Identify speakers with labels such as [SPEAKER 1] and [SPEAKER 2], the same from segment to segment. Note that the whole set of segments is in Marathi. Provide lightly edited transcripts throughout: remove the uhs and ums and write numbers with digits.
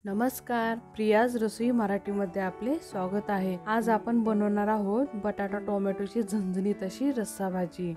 [SPEAKER 1] नमस्कार, प्रियाज रसोई मराठीमध्ये आपले स्वागत आहे। आज आपण बनवणार आहोत बटाटा टोमॅटोची झणझणीत अशी रस्सा भाजी।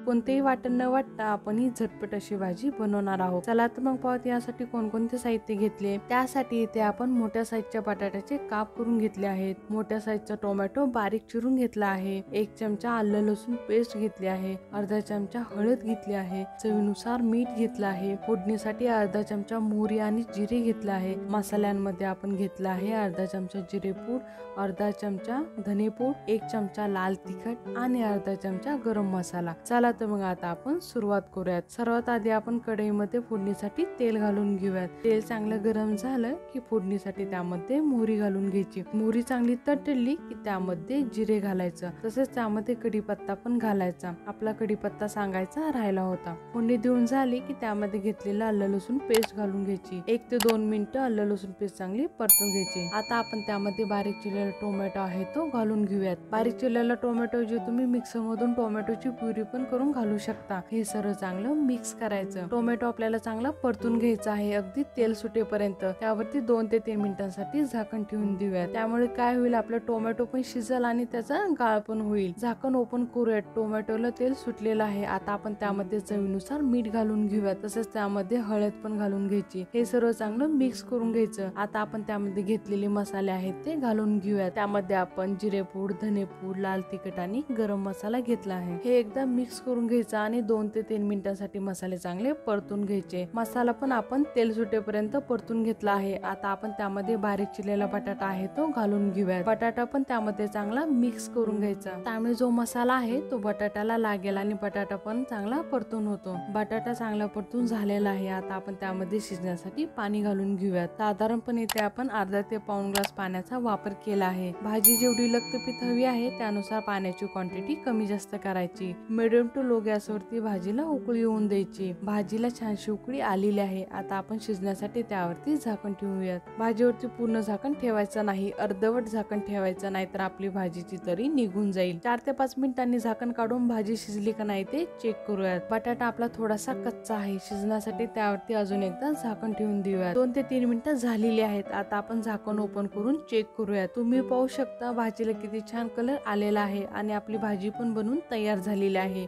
[SPEAKER 1] कोणतेही वाटण न वाटता आपण ही झटपट अशी भाजी बनवणार आहोत। चला तर मग पाहूया यासाठी कोणकोणते साहित्य घेतले। त्यासाठी इथे आपण मोठ्या साईजच्या बटाट्याचे काप करून घेतले आहेत। मोठ्या साईजचा टोमॅटो बारीक चिरून घेतला आहे। 1 चमचा आलं लसूण पेस्ट घेतली आहे। अर्धा चमचा हळद घेतली आहे। चवीनुसार मीठ घेतलं आहे। फोडणीसाठी अर्धा चमचा मोहरी आणि जिरे घेतले आहे। मसाल्यांमध्ये आपण घेतला आहे अर्धा चमचा जिरेपूड, अर्धा चमचा धनेपूड, 1 चमचा लाल तिखट आणि अर्धा चमचा गरम मसाला। चला तर मग आता आपण सुरुवात करूयात। सर्वात आधी आपण कढईमध्ये फोडणीसाठी तेल घालून घेऊयात। तेल चांगलं गरम झालं की फोडणीसाठी त्यामध्ये मोहरी घालून घ्यायची। मोहरी चांगली तडतडली की त्यामध्ये जिरे घालायचं, तसेच त्यामध्ये कढीपत्ता पण घालायचा। आपला कढीपत्ता सांगायचा राहिला होता। फोडणी देऊन झाली की त्यामध्ये घेतलेलं आलं लसूण पेस्ट घालून घ्यायची। 1 ते 2 मिनिटं आलं लसूण पेस्ट चांगली परतून घ्यायची। आता आपण त्यामध्ये बारीक चिरलेला टोमॅटो आहे तो घालून घेऊयात। बारीक चिरलेला टोमॅटो जे तुम्ही मिक्सर मधून टोमॅटोची प्युरी पण करून घालू शकता। हे सर्व चांगलं मिक्स करायचं। टोमॅटो आपल्याला चांगला परतून घ्यायचा आहे, अगदी तेल सुटेपर्यंत। त्यावरती 2 ते 3 मिनिटांसाठी झाकण ठेवून देऊयात। त्यामुळे काय होईल, आपला टोमॅटो पण शिजेल आणि त्याचा गाळ पण होईल। झाकण ओपन करूयात। टोमॅटोला तेल सुटलेलं आहे। आता आपण त्यामध्ये चवीनुसार मीठ घालून घेऊयात, तसेच त्यामध्ये हळद पण घालून घ्यायची। हे सर्व चांगलं मिक्स करून घ्यायचं। आता आपण त्यामध्ये घेतलेले मसाले आहेत ते घालून घेऊयात। त्यामध्ये आपण जिरेपूड, धनेपूड, लाल तिखट आणि गरम मसाला घेतला आहे। हे एकदा मिक्स करून घ्यायचा आणि 2 ते 3 मिनिटांसाठी मसाले चांगले परतून घ्यायचे। मसाला पण आपण तेल सुटेपर्यंत परतून घेतला आहे। आता आपण त्यामध्ये बारीक चिरलेला बटाटा आहे तो घालून घेऊयात। बटाटा पण त्यामध्ये चांगला मिक्स करून घ्यायचा। त्यामुळे जो मसाला आहे तो बटाट्याला लागेल आणि बटाटा पण चांगला परतून होतो। बटाटा चांगला परतून झालेला आहे। आता आपण त्यामध्ये शिजण्यासाठी पाणी घालून घेऊयात। साधारणपणे इथे आपण अर्धा ते पाऊण ग्लास पाण्याचा वापर केला आहे। भाजी जेवढी लखलखीत हवी आहे त्यानुसार पाण्याची क्वांटिटी कमी जास्त करायची। मिडियम टू लो गॅसवरती भाजीला उकळी येऊन द्यायची। भाजीला छानशी उकळी आलेली आहे। आता आपण शिजण्यासाठी त्यावरती झाकण ठेवूयात। भाजीवरती पूर्ण झाकण ठेवायचं नाही, अर्धवट झाकण ठेवायचं, नाहीतर आपली भाजीची तरी निघून जाईल। 4 ते 5 मिनिटांनी झाकण काढून भाजी शिजली का नाही ते चेक करूयात। बटाटा आपला थोडासा कच्चा आहे, शिजण्यासाठी त्यावरती अजून एकदा झाकण ठेवून देऊयात। 2 ते 3 मिनिटं झालेली आहेत। आता आपण झाकण ओपन करून चेक करूयात। तुम्ही पाहू शकता भाजीला किती छान कलर आलेला आहे आणि आपली भाजी पण बनून तयार झालेली आहे।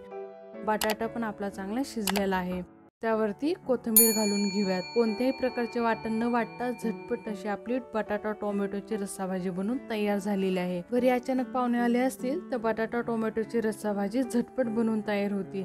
[SPEAKER 1] बटाटा पण आपला चांगला शिजलेला आहे। त्यावरती कोथिंबीर घालून घेऊयात। कोणत्याही प्रकारचे वाटण न वाटता झटपट अशी आपली बटाटा टोमॅटोची रस्सा भाजी बनून तयार झालेली आहे। घरी अचानक पाहुणे आले असतील तर बटाटा टोमॅटोची रस्सा भाजी झटपट बनवून तयार होती।